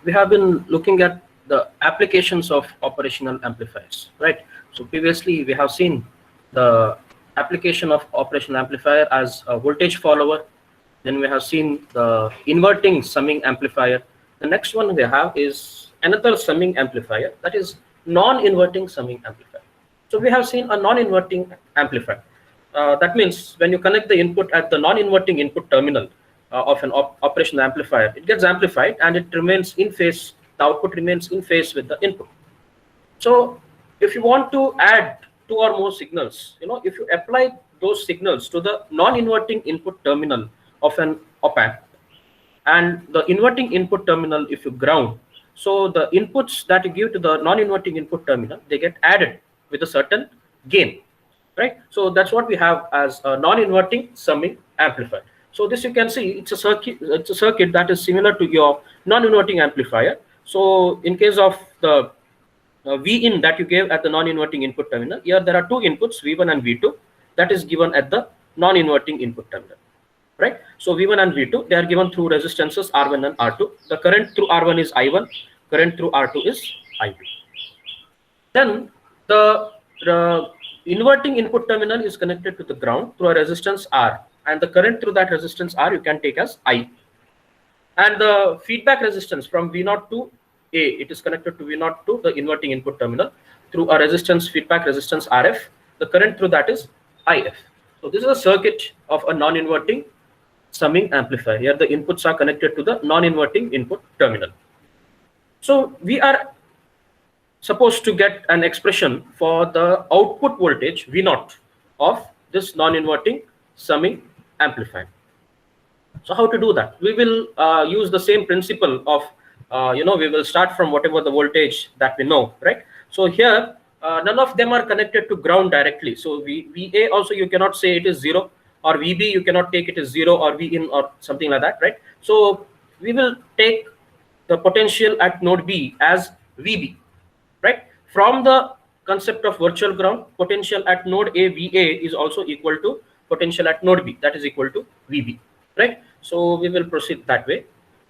we have been looking at the applications of operational amplifiers, right? So previously we have seen the application of operational amplifier as a voltage follower. Then we have seen the inverting summing amplifier. The next one we have is another summing amplifier, that is non-inverting summing amplifier. So we have seen a non-inverting amplifier. That means when you connect the input at the non-inverting input terminal of an operational amplifier, it gets amplified and it remains in phase. The output remains in phase with the input. So if you want to add two or more signals, if you apply those signals to the non-inverting input terminal of an op-amp and the inverting input terminal, if you ground, so the inputs that you give to the non-inverting input terminal, they get added with a certain gain, right? So that's what we have as a non-inverting summing amplifier. So this you can see it's a circuit that is similar to your non-inverting amplifier. So in case of the V in that you gave at the non-inverting input terminal, here there are two inputs, V1 and V2, that is given at the non-inverting input terminal, right? So V1 and V2, they are given through resistances R1 and R2. The current through R1 is I1, current through R2 is I2. Then the inverting input terminal is connected to the ground through a resistance R, and the current through that resistance R you can take as I. And the feedback resistance from V0 to A, it is connected to V0 to the inverting input terminal through a resistance, feedback resistance RF. The current through that is IF. So this is a circuit of a non-inverting summing amplifier. Here the inputs are connected to the non-inverting input terminal. So we are supposed to get an expression for the output voltage V0 of this non-inverting summing amplifier. So how to do that? We will use the same principle of, we will start from whatever the voltage that we know, right? So here, none of them are connected to ground directly. So VA also you cannot say it is 0, or VB you cannot take it as 0, or V in or something like that, right? So we will take the potential at node B as VB, right? From the concept of virtual ground, potential at node A VA is also equal to potential at node B, that is equal to VB, right? So we will proceed that way.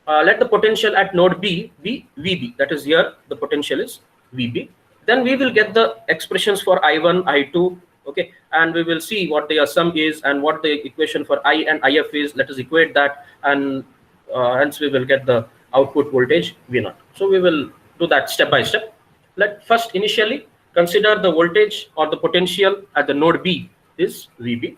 Let the potential at node B be VB, that is here the potential is VB. Then we will get the expressions for I1, I2, okay, and we will see what their sum is and what the equation for I and IF is. Let us equate that, and hence we will get the output voltage V0. So we will do that step by step. Let first initially consider the voltage or the potential at the node B is VB.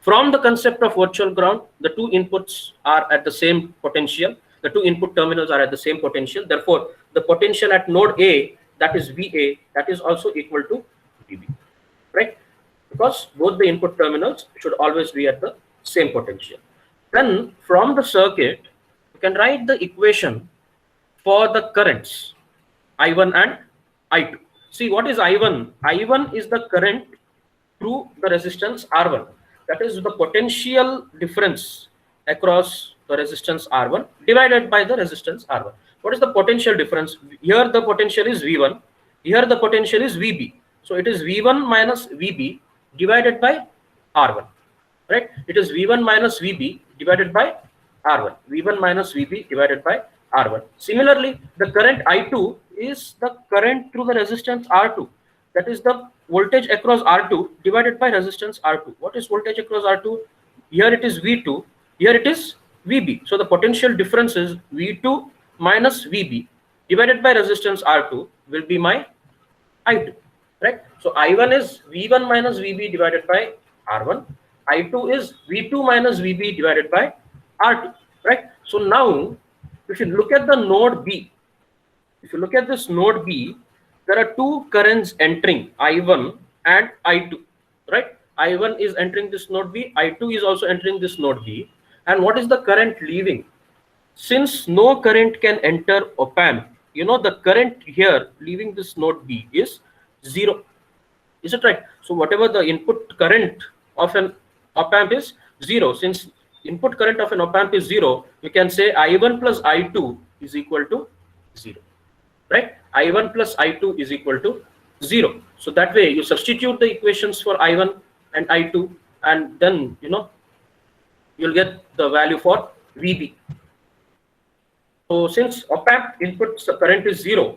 From the concept of virtual ground, the two inputs are at the same potential. The two input terminals are at the same potential. Therefore, the potential at node A, that is VA, that is also equal to VB, right? Because both the input terminals should always be at the same potential. Then from the circuit, you can write the equation for the currents I1 and I2. See, what is I1? I1 is the current through the resistance R1. That is the potential difference across the resistance R1 divided by the resistance R1. What is the potential difference? Here the potential is V1. Here the potential is VB. So it is V1 minus VB divided by R1, right? It is V1 minus VB divided by R1. V1 minus VB divided by R1. Similarly, the current I2 is the current through the resistance R2. That is the voltage across R2 divided by resistance R2. What is voltage across R2? Here it is V2, here it is VB. So the potential difference is V2 minus VB divided by resistance R2 will be my I2, right? So I1 is V1 minus VB divided by R1. I2 is V2 minus VB divided by R2, right? So now, if you look at the node B, if you look at this node B, there are two currents entering, I1 and I2, right? I1 is entering this node B, I2 is also entering this node B. And what is the current leaving? Since no current can enter op-amp, the current here leaving this node B is 0. Is it right? So whatever the input current of an op-amp is 0. Since input current of an op-amp is 0, you can say I1 plus I2 is equal to 0. Right? I1 plus I2 is equal to 0. So that way you substitute the equations for I1 and I2, and then you'll get the value for VB. So since op-amp input current is 0,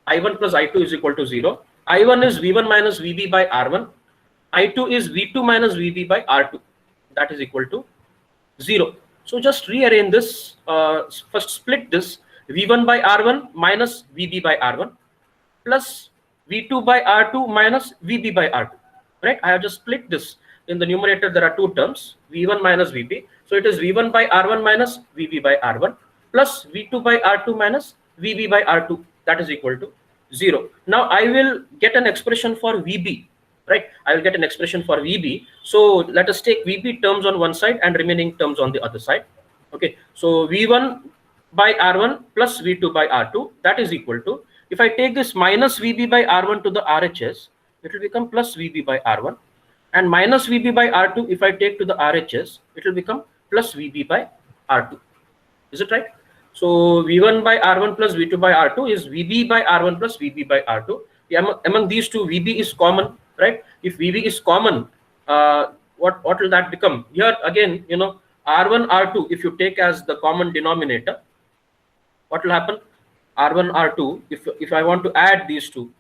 I1 plus I2 is equal to 0. I1 is V1 minus VB by R1. I2 is V2 minus VB by R2. That is equal to 0. So just rearrange this. First split this. V1 by R1 minus VB by R1 plus V2 by R2 minus VB by R2. Right? I have just split this. In the numerator, there are two terms, V1 minus VB. So it is V1 by R1 minus VB by R1 plus V2 by R2 minus VB by R2. That is equal to 0. Now I will get an expression for VB. Right? I will get an expression for VB. So let us take VB terms on one side and remaining terms on the other side. Okay. So V1 by R1 plus V2 by R2, that is equal to, if I take this minus VB by R1 to the RHS, it will become plus VB by R1. And minus VB by R2, if I take to the RHS, it will become plus VB by R2. Is it right? So V1 by R1 plus V2 by R2 is VB by R1 plus VB by R2. Among these two, VB is common, right? If VB is common, what will that become? Here again, R1, R2, if you take as the common denominator, what will happen? R1, R2, if I want to add these two,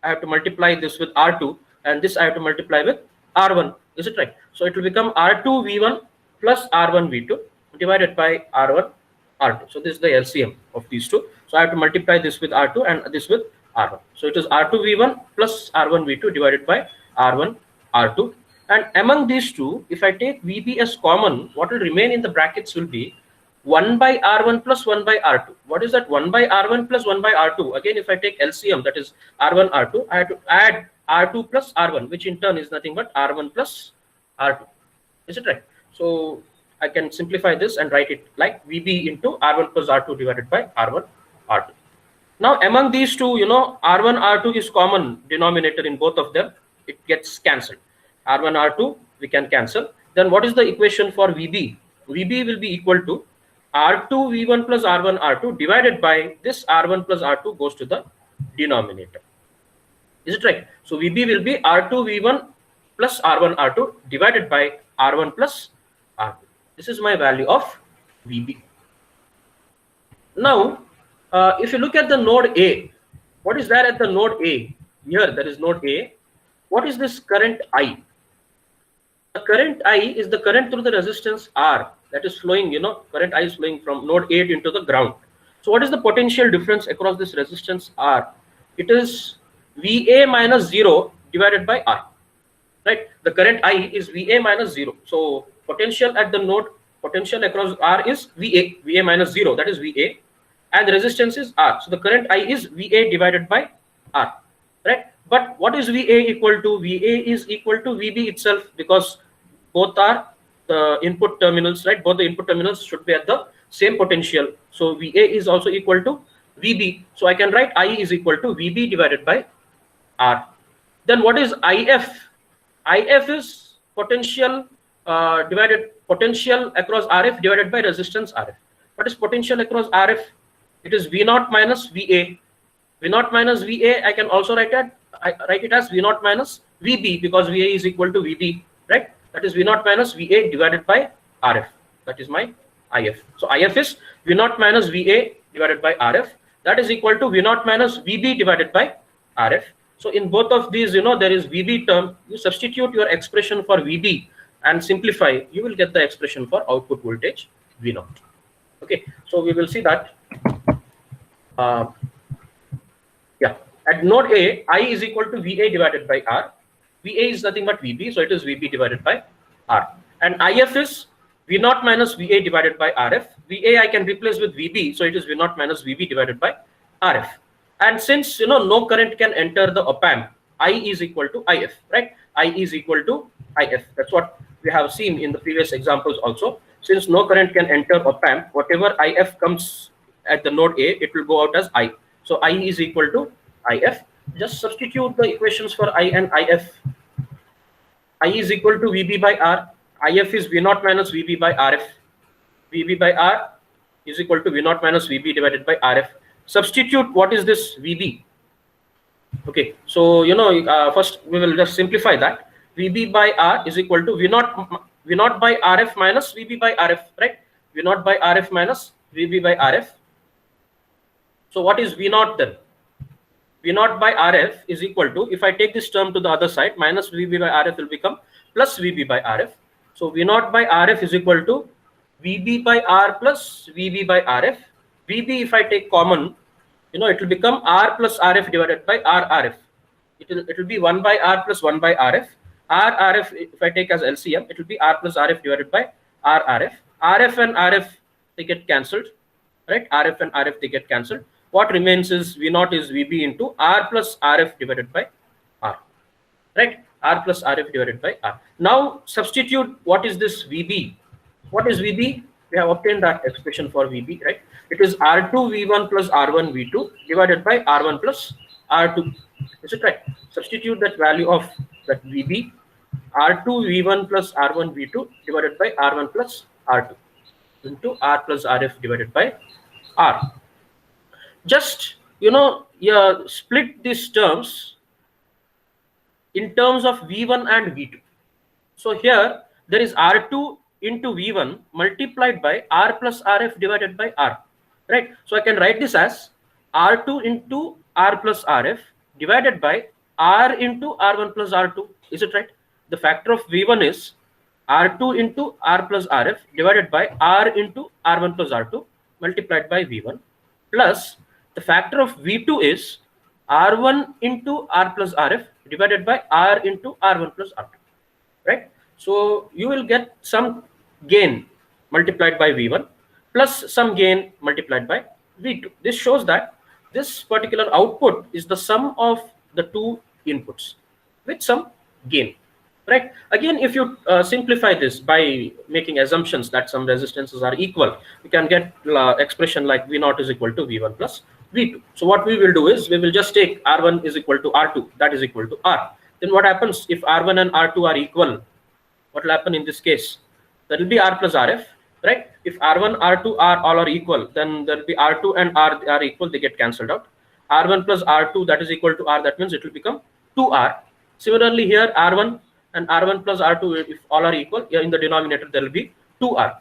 I have to multiply this with R2, and this I have to multiply with R1. Is it right? So it will become R2 V1 plus R1 V2 divided by R1 R2. So this is the LCM of these two. So I have to multiply this with R2 and this with R1. So it is R2 V1 plus R1 V2 divided by R1 R2. And among these two, if I take VB as common, what will remain in the brackets will be 1 by R1 plus 1 by R2. What is that 1 by R1 plus 1 by R2? Again, if I take LCM, that is R1 R2, I have to add R2 plus R1, which in turn is nothing but R1 plus R2. Is it right? So I can simplify this and write it like VB into R1 plus R2 divided by R1 R2. Now among these two, R1 R2 is common denominator in both of them. It gets cancelled. R1 R2 we can cancel. Then what is the equation for VB? VB will be equal to R2 V1 plus R1 R2 divided by this R1 plus R2 goes to the denominator. Is it right? So VB will be R2 V1 plus R1 R2 divided by R1 plus R2. This is my value of VB. Now, if you look at the node A, what is there at the node A? Here, there is node A. What is this current I? The current I is the current through the resistance R that is flowing, current I is flowing from node A into the ground. So what is the potential difference across this resistance R? It is VA minus 0 divided by R, right? The current I is VA minus 0. So potential at the node, potential across R is VA minus 0, that is VA, and the resistance is R. So the current I is VA divided by R, right? But what is VA equal to? VA is equal to VB itself, because both are the input terminals, right? Both the input terminals should be at the same potential. So VA is also equal to VB. So I can write I is equal to VB divided by R. Then what is IF? IF is potential potential across RF divided by resistance RF. What is potential across RF? It is V0 minus VA. V0 minus VA, I can also write it as V0 minus VB, because VA is equal to VB, right? That is V0 minus VA divided by RF. That is my IF. So IF is V0 minus VA divided by RF. That is equal to V0 minus VB divided by RF. So in both of these, there is VB term. You substitute your expression for VB and simplify. You will get the expression for output voltage V0. Okay. So we will see that. At node A, I is equal to VA divided by R. VA is nothing but VB, so it is VB divided by R. And IF is V0 minus VA divided by RF. VA I can replace with VB, so it is V0 minus VB divided by RF. And since no current can enter the op-amp, I is equal to IF, right? I is equal to IF. That's what we have seen in the previous examples also. Since no current can enter op-amp, whatever IF comes at the node A, it will go out as I. So I is equal to IF. Just substitute the equations for I and IF. I is equal to VB by R. IF is V0 minus VB by RF. VB by R is equal to V0 minus VB divided by RF. Substitute what is this VB. Okay, so first we will just simplify that. VB by R is equal to V0 by RF minus VB by RF, right? V0 by RF minus VB by RF. So what is V naught then? V naught by RF is equal to, if I take this term to the other side, minus VB by RF will become plus VB by RF. So V naught by RF is equal to VB by R plus VB by RF. VB, if I take common, it will become R plus RF divided by RF. It will be 1 by R plus 1 by RF. RF, if I take as LCM, it will be R plus RF divided by RF. RF and RF, they get cancelled, right? RF and RF, they get cancelled. What remains is V naught is VB into R plus RF divided by R, right? R plus RF divided by R. Now substitute what is this VB. What is VB? We have obtained that expression for VB, right? It is R2 V1 plus R1 V2 divided by R1 plus R2. Is it right? Substitute that value of that VB, R2 V1 plus R1 V2 divided by R1 plus R2 into R plus RF divided by R. Just, you split these terms in terms of V1 and V2. So here there is R2 into V1 multiplied by R plus RF divided by R, right? So I can write this as R2 into R plus RF divided by R into R1 plus R2. Is it right? The factor of V1 is R2 into R plus RF divided by R into R1 plus R2 multiplied by V1, plus the factor of V2 is R1 into R plus RF divided by R into R1 plus R2, right? So you will get some gain multiplied by V1 plus some gain multiplied by V2. This shows that this particular output is the sum of the two inputs with some gain, right? Again, if you simplify this by making assumptions that some resistances are equal, you can get expression like V naught is equal to V1 plus V2. So what we will do is we will just take R1 is equal to R2, that is equal to R. Then what happens if R1 and R2 are equal? What will happen in this case? That will be R plus RF, right? If R1, R2 all are equal, then there will be R2 and R are equal, they get cancelled out. R1 plus R2, that is equal to R, that means it will become 2R. Similarly here, R1 and R1 plus R2, if all are equal, here in the denominator there will be 2R,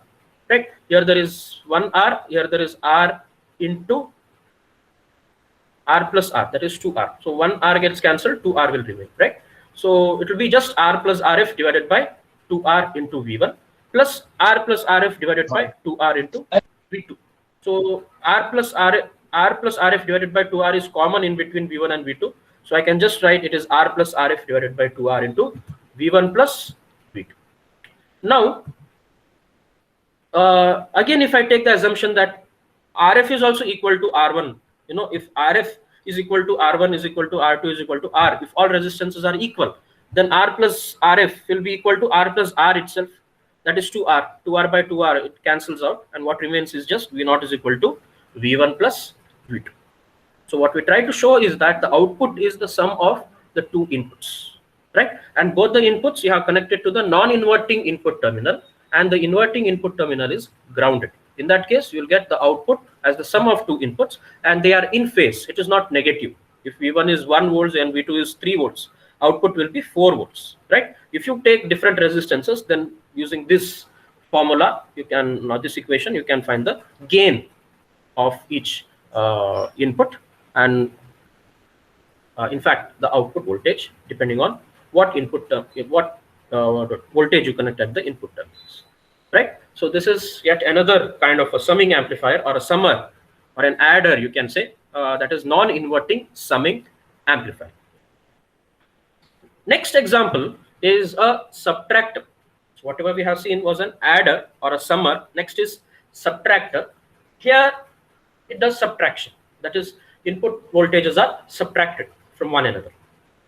right? Here there is 1R, here there is R into R plus R, that is 2R. So 1R gets cancelled, 2R will remain, right? So it will be just R plus RF divided by 2R into V1 plus R plus RF divided by 2R into V2. So R plus RF divided by 2R is common in between V1 and V2. So I can just write it is R plus RF divided by 2R into V1 plus V2. Now, again, if I take the assumption that RF is also equal to R1, if RF is equal to R1 is equal to R2 is equal to R, if all resistances are equal, then R plus RF will be equal to R plus R itself. That is 2R. 2R by 2R, it cancels out. And what remains is just V naught is equal to V1 plus V2. So what we try to show is that the output is the sum of the two inputs, right? And both the inputs you have connected to the non-inverting input terminal, and the inverting input terminal is grounded. In that case, you will get the output as the sum of two inputs, and they are in phase. It is not negative. If V1 is 1 volts and V2 is 3 volts, output will be 4 volts, right? If you take different resistances, then using this formula, you can, this equation, you can find the gain of each input, and in fact, the output voltage, depending on what input voltage you connect at the input terminals, right? So this is yet another kind of a summing amplifier, or a summer, or an adder, you can say, that is non-inverting summing amplifier. Next example is a subtractor. So whatever we have seen was an adder or a summer. Next is subtractor. Here it does subtraction. That is, input voltages are subtracted from one another.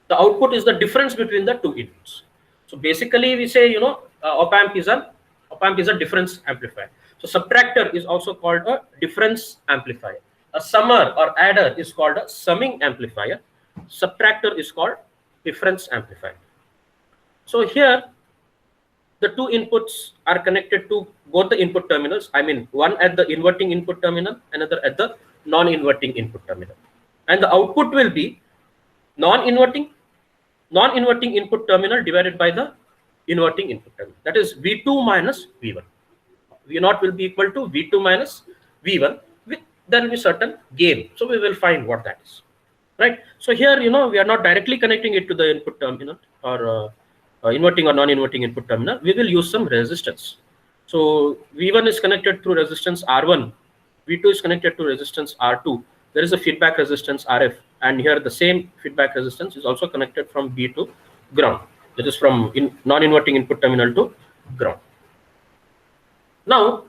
The output is the difference between the two inputs. So basically we say, op-amp is a difference amplifier. So subtractor is also called a difference amplifier. A summer or adder is called a summing amplifier. Subtractor is called difference amplifier. So here the two inputs are connected to both the input terminals. I mean, one at the inverting input terminal, another at the non-inverting input terminal. And the output will be non-inverting input terminal divided by the inverting input terminal. That is V2 minus V1. V0 will be equal to V2 minus V1, with there will be certain gain. So we will find what that is, right? So here, we are not directly connecting it to the input terminal or inverting or non-inverting input terminal. We will use some resistance. So V1 is connected through resistance R1, V2 is connected to resistance R2. There is a feedback resistance RF, and here the same feedback resistance is also connected from B to ground. That is from non-inverting input terminal to ground. Now,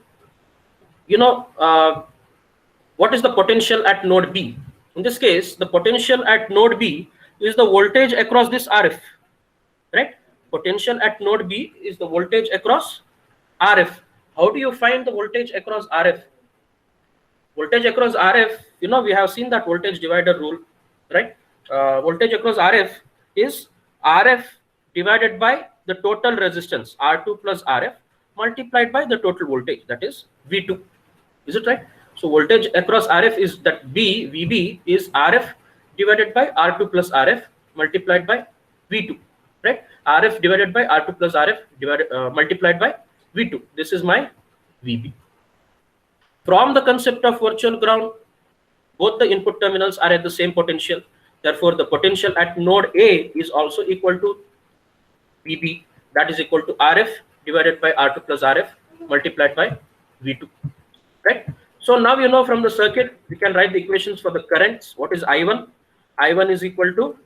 what is the potential at node B? In this case, the potential at node B is the voltage across this RF, right? Potential at node B is the voltage across RF. How do you find the voltage across RF? Voltage across RF, we have seen that voltage divider rule, right? Voltage across RF is RF divided by the total resistance R2 plus RF multiplied by the total voltage, that is V2. Is it right? So voltage across RF is that VB is RF divided by R2 plus RF multiplied by V2, right? RF divided by R2 plus RF multiplied by V2. This is my VB. From the concept of virtual ground, both the input terminals are at the same potential. Therefore, the potential at node A is also equal to VB, that is equal to RF divided by R2 plus RF multiplied by V2, right? So now from the circuit, we can write the equations for the currents. What is I1? I1 is equal to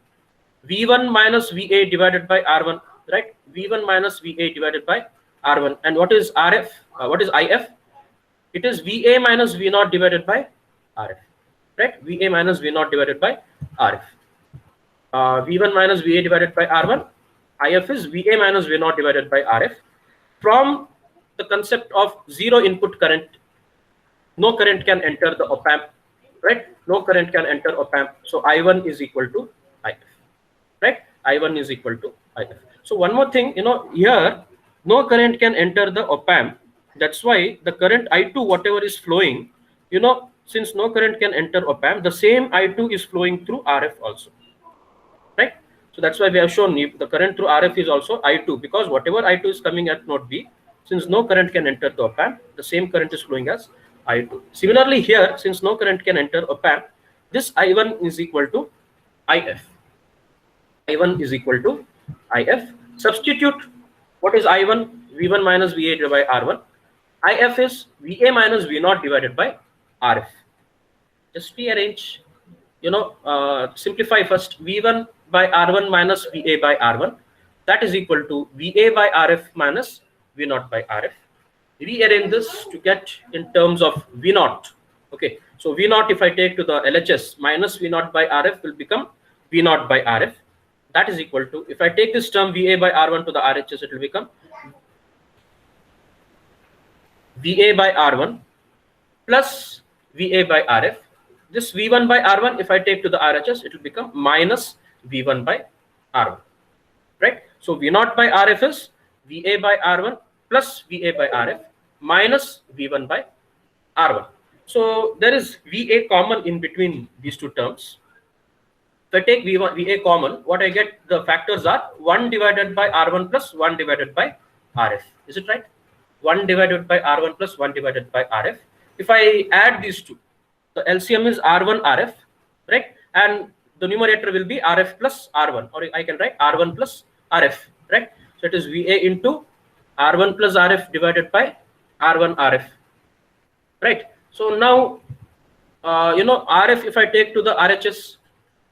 V1 minus VA divided by R1, right? V1 minus VA divided by R1. And what is RF? What is IF? It is VA minus V0 divided by RF, right? VA minus V0 divided by RF. V1 minus VA divided by R1. IF is VA minus V0 divided by RF. From the concept of zero input current, no current can enter the op amp, right? No current can enter op amp. So I1 is equal to IF, right? I1 is equal to IF. So one more thing, here no current can enter the op amp. That's why the current I2, whatever is flowing, since no current can enter op amp, the same I2 is flowing through RF also, right? So that's why we have shown the current through RF is also I2, because whatever I2 is coming at node B, since no current can enter the op amp, the same current is flowing as I2. Similarly here, since no current can enter op amp, this I1 is equal to IF. I1 is equal to IF. Substitute what is I1? V1 minus VA divided by R1. IF is VA minus V0 divided by RF. Just rearrange, simplify first. V1 by R1 minus VA by R1. That is equal to VA by RF minus V0 by RF. Rearrange this to get in terms of V0. Okay, so V0 if I take to the LHS minus V0 by RF will become V0 by RF. That is equal to, if I take this term VA by R1 to the RHS, it will become VA by R1 plus VA by RF. This V1 by R1, if I take to the RHS, it will become minus V1 by R1, right? So V0 by RF is VA by R1 plus VA by RF minus V1 by R1. So there is VA common in between these two terms. If I take VA common, what I get, the factors are 1 divided by R1 plus 1 divided by RF. Is it right? 1 divided by R1 plus 1 divided by RF. If I add these two, the LCM is R1 RF, right? And the numerator will be RF plus R1, or I can write R1 plus RF, right? So it is VA into R1 plus RF divided by R1 RF, right? So now, RF, if I take to the RHS,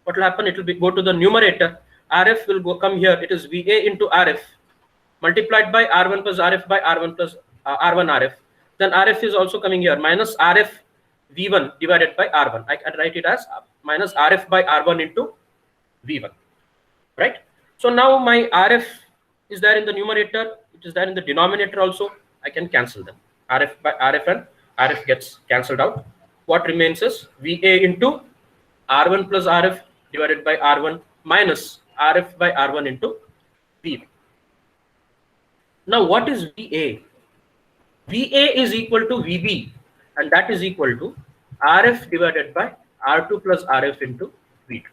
what will happen? It will go to the numerator. RF will come here. It is VA into RF multiplied by R1 plus RF by R1 plus R1 RF. Then RF is also coming here, minus RF V1 divided by R1. I can write it as minus RF by R1 into V1, right? So now my RF is there in the numerator. It is there in the denominator also. I can cancel them. RF by RF and RF gets cancelled out. What remains is VA into R1 plus RF divided by R1 minus RF by R1 into V1. Now what is VA? VA is equal to VB, and that is equal to RF divided by R2 plus RF into V2,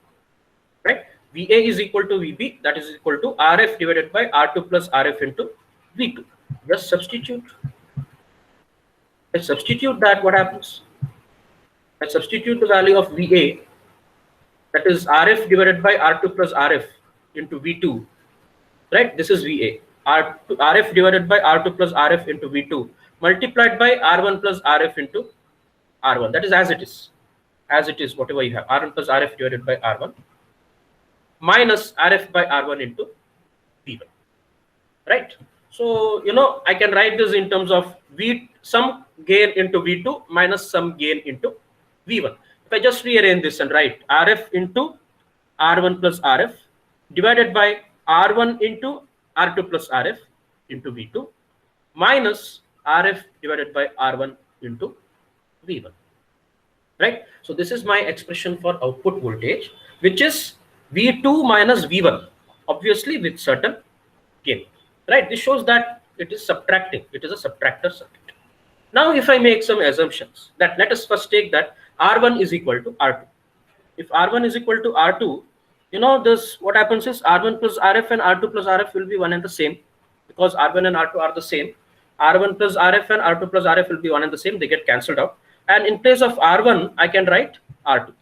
right? VA is equal to VB, that is equal to RF divided by R2 plus RF into V2. Just substitute. Let's substitute that. What happens? I substitute the value of VA, that is RF divided by R2 plus RF into V2, right? This is VA. RF divided by R2 plus RF into V2 multiplied by R1 plus RF into R1. That is as it is. As it is, whatever you have. R1 plus RF divided by R1 minus RF by R1 into V1. Right? So, I can write this in terms of some gain into V2 minus some gain into V1. If I just rearrange this and write RF into R1 plus RF divided by R1 into R2 plus RF into V2 minus RF divided by R1 into V1. Right? So this is my expression for output voltage, which is V2 minus V1, obviously with certain gain. Right? This shows that it is subtracting. It is a subtractor circuit. Now, if I make some assumptions, that let us first take that R1 is equal to R2. If R1 is equal to R2, this what happens is R1 plus RF and R2 plus RF will be one and the same, because R1 and R2 are the same. R1 plus RF and R2 plus RF will be one and the same. They get cancelled out. And in place of R1, I can write R2.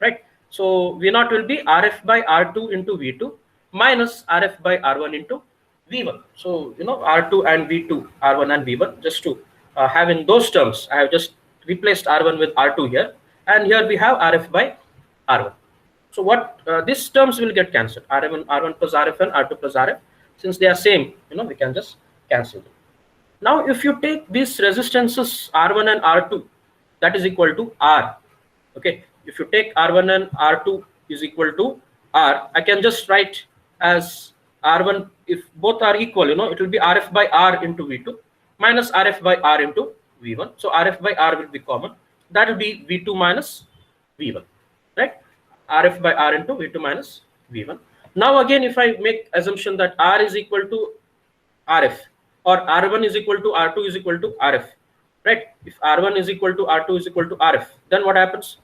Right? So V0 will be RF by R2 into V2 minus RF by R1 into V1. So, R2 and V2, R1 and V1, just to have in those terms, I have just replaced R1 with R2 here. And here we have RF by R1. So what these terms will get cancelled. R1 plus RF and R2 plus RF. Since they are same, we can just cancel them. Now, if you take these resistances R1 and R2, that is equal to R. Okay. If you take R1 and R2 is equal to R, I can just write as R1, if both are equal, it will be RF by R into V2 minus RF by R into V1. So RF by R will be common. That will be V2 minus V1, right? RF by R into V2 minus V1. Now again, if I make assumption that R is equal to RF or R1 is equal to R2 is equal to RF, right? If R1 is equal to R2 is equal to RF, then what happens?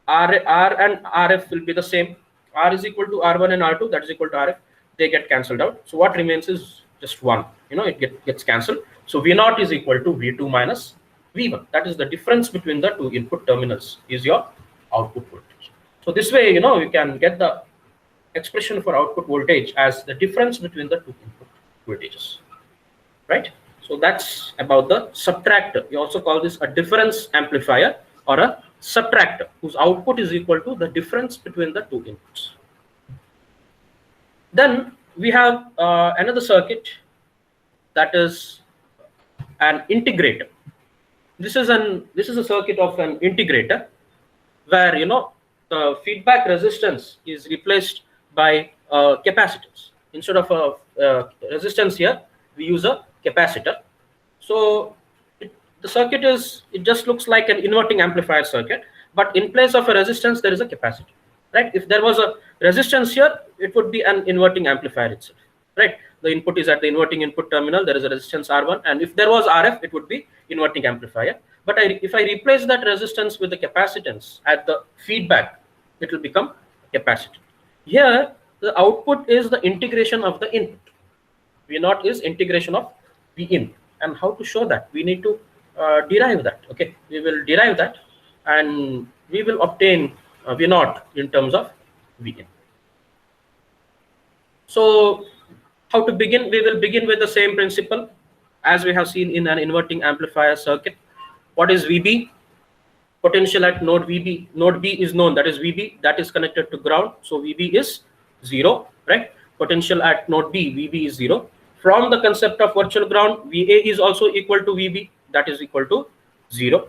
R and RF will be the same. R is equal to R1 and R2, that is equal to RF. They get cancelled out. So what remains is just 1. It gets cancelled. So V0 is equal to V2 minus V1. That is the difference between the two input terminals is your output voltage. So this way, you can get the expression for output voltage as the difference between the two input voltages. Right? So that's about the subtractor. You also call this a difference amplifier or a subtractor whose output is equal to the difference between the two inputs. Then we have another circuit, that is an integrator. This is a circuit of an integrator where the feedback resistance is replaced by capacitance. Instead of a resistance here, we use a capacitor. So the circuit just looks like an inverting amplifier circuit, but in place of a resistance there is a capacitor. Right? If there was a resistance here, it would be an inverting amplifier itself. Right? The input is at the inverting input terminal. There is a resistance R1, and if there was RF, it would be inverting amplifier. But if I replace that resistance with the capacitance at the feedback, it will become capacitor. Here, the output is the integration of the input. V0 is integration of Vin. And how to show that? We need to derive that. Okay, we will derive that, and we will obtain V0 in terms of Vin. So how to begin? We will begin with the same principle as we have seen in an inverting amplifier circuit. What is VB? Potential at node VB. Node B is known, that is VB, that is connected to ground. So VB is 0, right? Potential at node B, VB is 0. From the concept of virtual ground, VA is also equal to VB, that is equal to 0,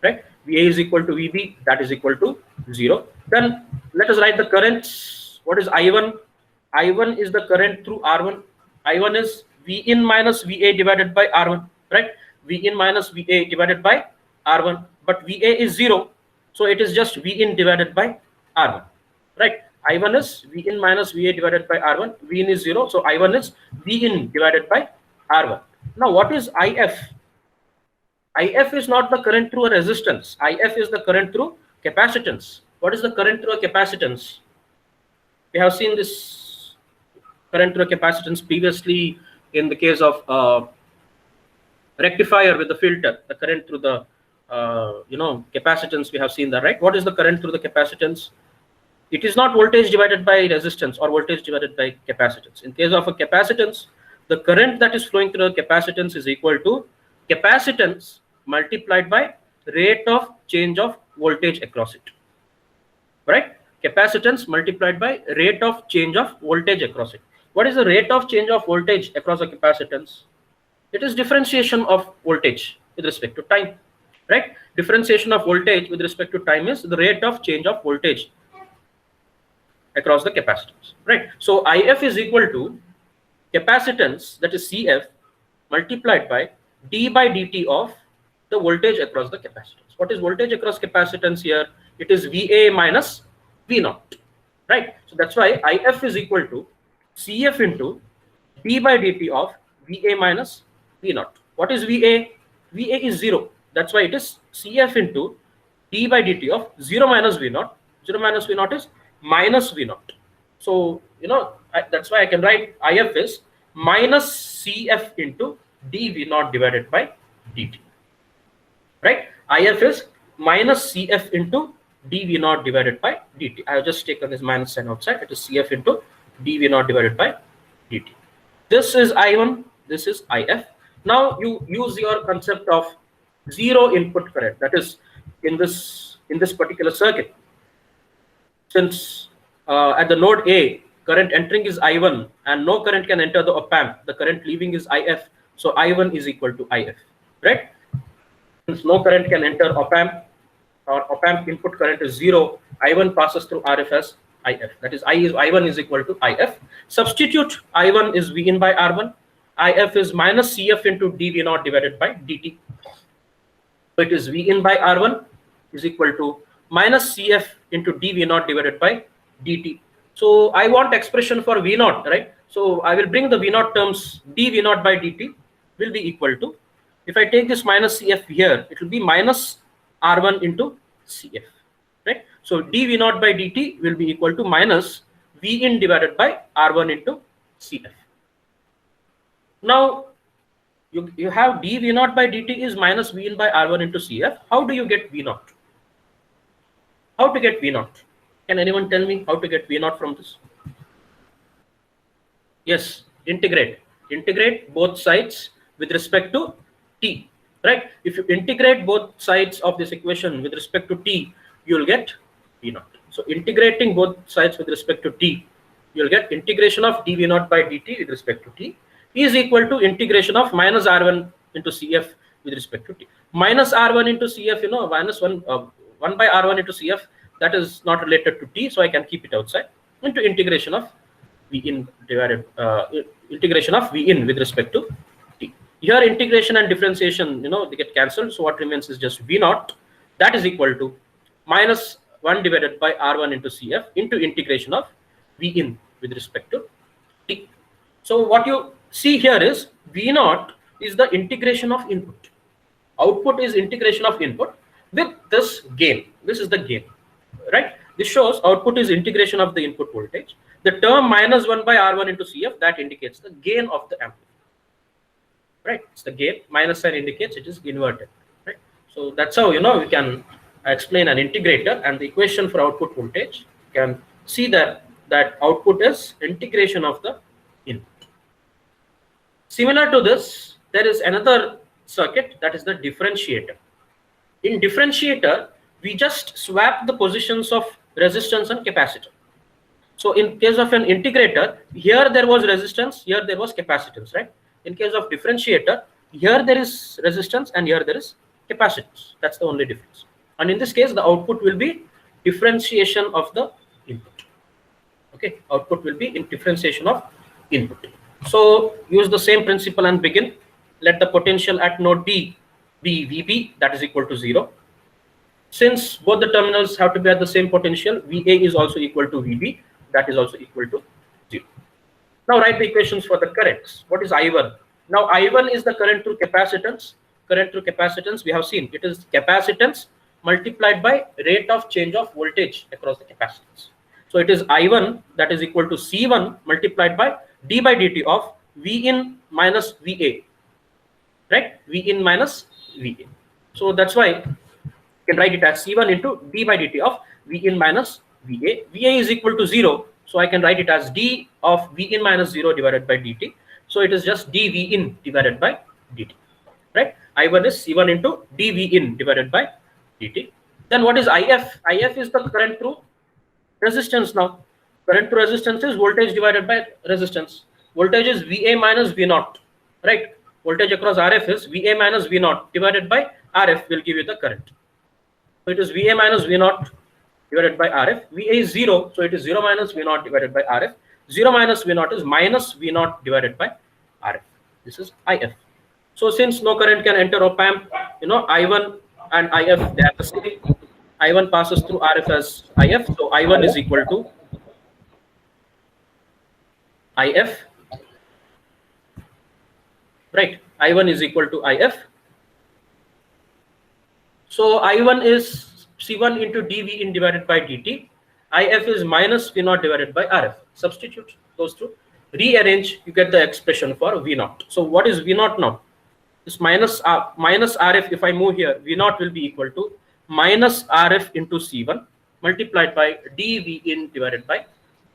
right? VA is equal to VB, that is equal to 0. Then let us write the currents. What is I1? I1 is the current through R1. I1 is Vin minus VA divided by R1, right? Vin minus VA divided by R1. But VA is 0, so it is just Vin divided by R1, right? I1 is Vin minus VA divided by R1. Vin is 0, so I1 is Vin divided by R1. Now, what is IF? IF is not the current through a resistance. IF is the current through capacitance. What is the current through a capacitance? We have seen this current through a capacitance previously in the case of rectifier with the filter, the current through the capacitance, we have seen that, right? What is the current through the capacitance? It is not voltage divided by resistance or voltage divided by capacitance. In case of a capacitance, the current that is flowing through the capacitance is equal to capacitance multiplied by rate of change of voltage across it, right? Capacitance multiplied by rate of change of voltage across it. What is the rate of change of voltage across a capacitance? It is differentiation of voltage with respect to time, right? Differentiation of voltage with respect to time is the rate of change of voltage across the capacitance, right? So IF is equal to capacitance, that is CF, multiplied by d by dt of the voltage across the capacitance. What is voltage across capacitance here? It is VA minus V0, right? So that's why IF is equal to CF into d by dt of VA minus V0. What is VA? VA is 0. That's why it is CF into d by dt of 0 minus V0. 0 minus V0 is minus V0. So, that's why I can write IF is minus CF into dV0 divided by dt. Right? IF is minus CF into dV0 divided by dt. I have just taken this minus sign outside. It is CF into dV0 divided by dt. This is I1. This is IF. Now you use your concept of zero input current. That is in this particular circuit. Since at the node A, current entering is I1 and no current can enter the op-amp, the current leaving is IF, so I1 is equal to IF, right? Since no current can enter op-amp, or op-amp input current is 0, I1 passes through RF as IF. That is, I1 is equal to IF. Substitute I1 is V in by R1, IF is minus CF into dV0 divided by dt. So it is V in by R1 is equal to minus CF into dV0 divided by dt. So I want expression for V0, right? So I will bring the V0 terms, dV0 by dt will be equal to, if I take this minus CF here, it will be minus R1 into CF, right? So dV0 by dt will be equal to minus V in divided by R1 into CF. Now you have dV0 by dt is minus V in by R1 into CF. How do you get V0? How to get V0? Can anyone tell me how to get V0 from this? Yes, integrate. Integrate both sides with respect to t, right? If you integrate both sides of this equation with respect to t, you will get V0. So integrating both sides with respect to t, you will get integration of dV0 by dt with respect to t is equal to integration of minus R1 into CF with respect to t. Minus R1 into CF, minus 1 by R1 into CF, that is not related to t, so I can keep it outside, into integration of V in divided integration of V in with respect to t. Here integration and differentiation, they get cancelled, so what remains is just V0, that is equal to minus 1 divided by R1 into CF into integration of V in with respect to t. So what you see here is V0 is the integration of input. Output is integration of input with this gain. This is the gain, right? This shows output is integration of the input voltage. The term minus 1 by R1 into CF, that indicates the gain of the amplifier, right? It's the gain. Minus sign indicates it is inverted, right? So that's how we can explain an integrator, and the equation for output voltage, you can see that output is integration of the input. Similar to this, there is another circuit, that is the differentiator. In differentiator, we just swap the positions of resistance and capacitor. So in case of an integrator, here there was resistance, here there was capacitance, right? In case of differentiator, here there is resistance and here there is capacitance. That's the only difference. And in this case, the output will be differentiation of the input. Okay, output will be in differentiation of input. So use the same principle and begin. Let the potential at node D be VB, that is equal to 0. Since both the terminals have to be at the same potential, VA is also equal to VB, that is also equal to 0. Now write the equations for the currents. What is I1? Now I1 is the current through capacitance. Current through capacitance, we have seen it is capacitance multiplied by rate of change of voltage across the capacitance. So it is I1, that is equal to C1 multiplied by d by dt of V in minus VA, right? V in minus VA. So that's why you can write it as C1 into d by dt of V in minus VA. VA is equal to 0. So I can write it as d of V in minus 0 divided by dt. So it is just dV in divided by dt. Right? I1 is C1 into dV in divided by dt. Then what is IF? IF is the current through resistance now. Current through resistance is voltage divided by resistance. Voltage is VA minus V0. Right? Voltage across RF is VA minus V0 divided by RF will give you the current. So it is VA minus V0 divided by RF. VA is 0, so it is 0 minus V0 divided by RF. 0 minus V0 is minus V0 divided by RF. This is IF. So since no current can enter op amp, I1 and IF, they are the same. I1 passes through RF as IF, so I1 is equal to IF. Right, I1 is equal to IF. So I1 is C1 into dV in divided by dt. IF is minus V0 divided by RF. Substitute those two. Rearrange, you get the expression for V0. So what is V0 now? This minus RF, if I move here, V0 will be equal to minus RF into C1 multiplied by dV in divided by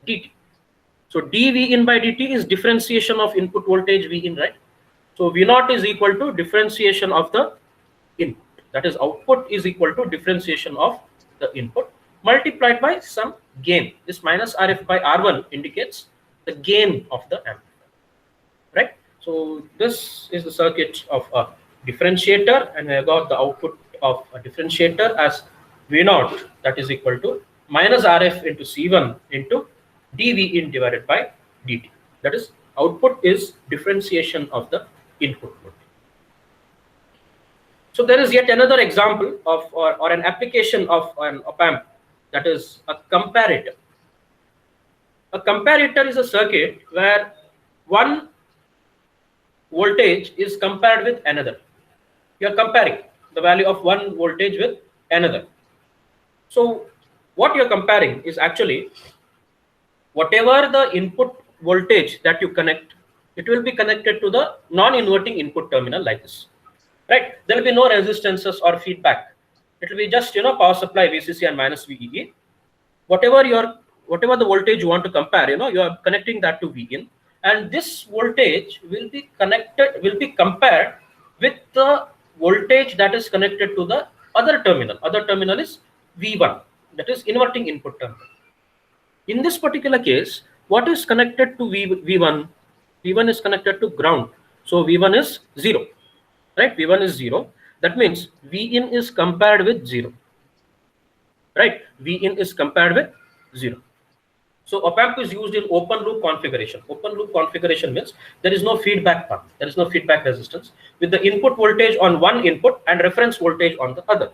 dt. So dV in by dt is differentiation of input voltage V in, right? So V0 is equal to differentiation of the input. That is, output is equal to differentiation of the input multiplied by some gain. This minus RF by R1 indicates the gain of the amplifier, right? So this is the circuit of a differentiator, and I got the output of a differentiator as V0, that is equal to minus RF into C1 into dV in divided by dt. That is, output is differentiation of the input voltage. So there is yet another example of or an application of an op amp, that is a comparator. A comparator is a circuit where one voltage is compared with another. You are comparing the value of one voltage with another. So what you are comparing is actually whatever the input voltage that you connect, it will be connected to the non-inverting input terminal like this. Right? There will be no resistances or feedback. It will be just power supply VCC and minus VEE. Whatever the voltage you want to compare, you are connecting that to Vin, and this voltage will be compared with the voltage that is connected to the other terminal. Other terminal is V1, that is inverting input terminal. In this particular case, what is connected to V1? V1 is connected to ground, so V1 is 0. Right, V1 is 0. That means Vin is compared with 0. Right, Vin is compared with 0. So op amp is used in open loop configuration. Open loop configuration means there is no feedback path, there is no feedback resistance, with the input voltage on one input and reference voltage on the other.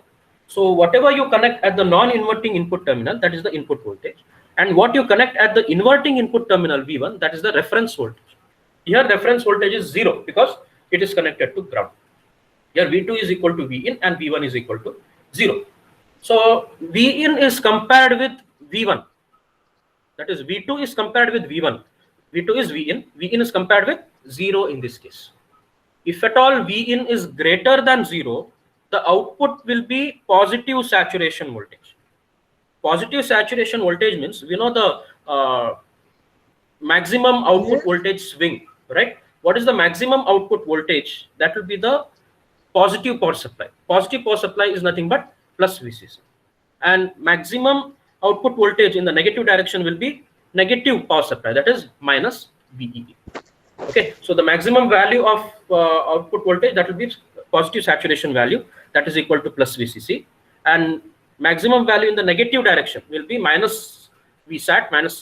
So whatever you connect at the non-inverting input terminal, that is the input voltage, and what you connect at the inverting input terminal V1, that is the reference voltage. Here reference voltage is 0 because it is connected to ground. Here V2 is equal to Vin and V1 is equal to 0. So Vin is compared with V1. That is, V2 is compared with V1. V2 is Vin. Vin is compared with 0 in this case. If at all Vin is greater than 0, the output will be positive saturation voltage. Positive saturation voltage means we know the maximum output voltage swing, right? What is the maximum output voltage? That will be the positive power supply. Positive power supply is nothing but plus VCC, and maximum output voltage in the negative direction will be negative power supply, that is minus VEE. Okay, so the maximum value of output voltage, that will be positive saturation value, that is equal to plus VCC, and maximum value in the negative direction will be minus VSAT, minus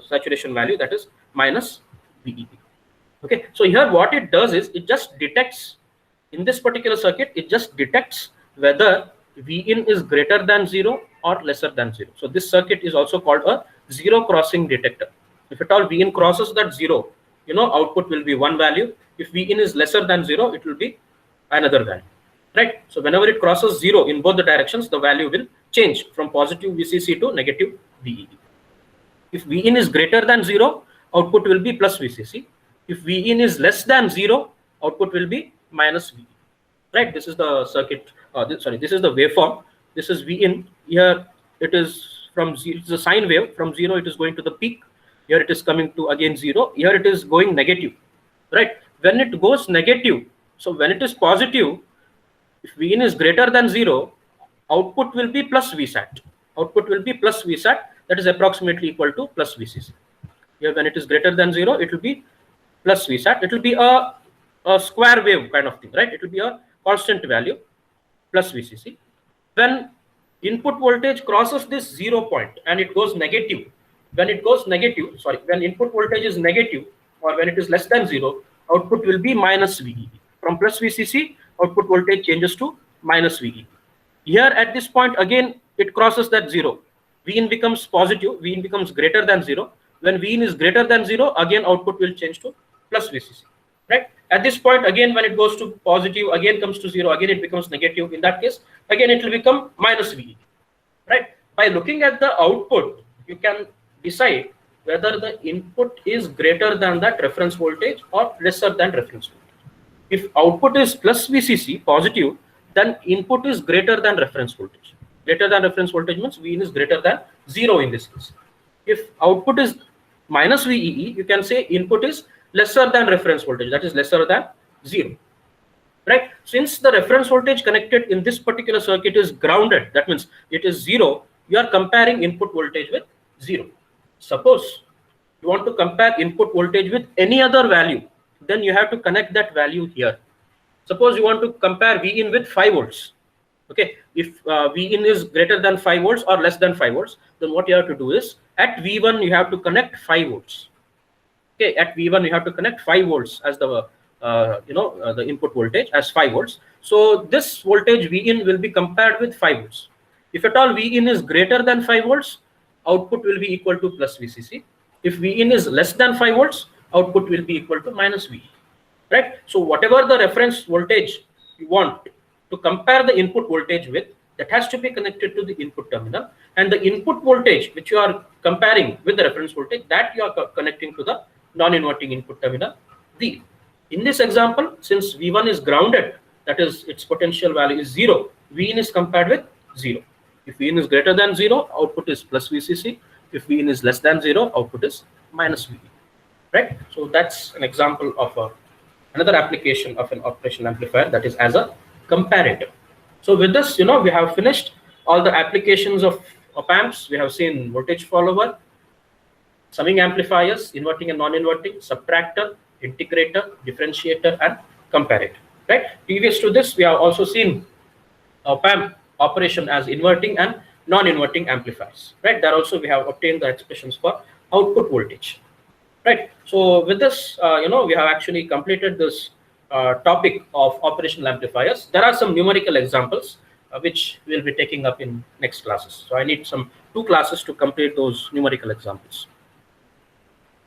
saturation value, that is minus VEE. Okay, so here what it does is it just detects, in this particular circuit, it just detects whether Vin is greater than 0 or lesser than 0. So this circuit is also called a zero crossing detector. If at all Vin crosses that 0, output will be one value. If Vin is lesser than 0, it will be another value, right? So whenever it crosses 0 in both the directions, the value will change from positive VCC to negative VEE. If Vin is greater than 0, output will be plus VCC. If Vin is less than 0, output will be minus VEE. Right? This is the circuit this is the waveform. This is V in. Here it is from zero, it's a sine wave. From 0 it is going to the peak. Here it is coming to again 0. Here it is going negative, right? When it goes negative, so when it is positive, if V in is greater than 0, output will be plus Vsat. Output will be plus Vsat, that is approximately equal to plus Vcc. Here when it is greater than 0, it will be plus Vsat. It will be a square wave kind of thing, right? It will be a constant value plus Vcc. When input voltage crosses this 0 point and it goes negative, when input voltage is negative or when it is less than 0, output will be minus VEE. From plus Vcc, output voltage changes to minus VEE. Here at this point again it crosses that 0. Vin becomes positive, Vin becomes greater than 0. When Vin is greater than 0, again output will change to plus Vcc, right? At this point again when it goes to positive, again comes to 0, again it becomes negative. In that case again it will become minus VE, right? By looking at the output, you can decide whether the input is greater than that reference voltage or lesser than reference voltage. If output is plus Vcc, positive, then input is greater than reference voltage. Greater than reference voltage means Vin is greater than 0 in this case. If output is minus VEE, you can say input is lesser than reference voltage, that is lesser than 0, right? Since the reference voltage connected in this particular circuit is grounded, that means it is 0, you are comparing input voltage with 0. Suppose you want to compare input voltage with any other value, then you have to connect that value here. Suppose you want to compare V in with 5 volts. Okay, if V in is greater than 5 volts or less than 5 volts, then what you have to do is at V1 you have to connect 5 volts. Okay, at V1 you have to connect 5 volts as the the input voltage as 5 volts. So this voltage V in will be compared with 5 volts. If at all V in is greater than 5 volts, output will be equal to plus Vcc. If V in is less than 5 volts, output will be equal to minus VE, right? So whatever the reference voltage you want to compare the input voltage with, that has to be connected to the input terminal, and the input voltage which you are comparing with the reference voltage, that you are connecting to the non-inverting input terminal V. In this example, since V1 is grounded, that is its potential value is 0, Vin is compared with 0. If Vin is greater than 0, output is plus Vcc. If Vin is less than 0, output is minus VE, right? So that's an example of another application of an operational amplifier, that is as a comparator. So with this, we have finished all the applications of op-amps. We have seen voltage follower, summing amplifiers, inverting and non-inverting, subtractor, integrator, differentiator, and comparator, right? Previous to this, we have also seen op-amp operation as inverting and non-inverting amplifiers, right? There also we have obtained the expressions for output voltage, right? So with this, we have actually completed this topic of operational amplifiers. There are some numerical examples which we'll be taking up in next classes. So I need some 2 classes to complete those numerical examples.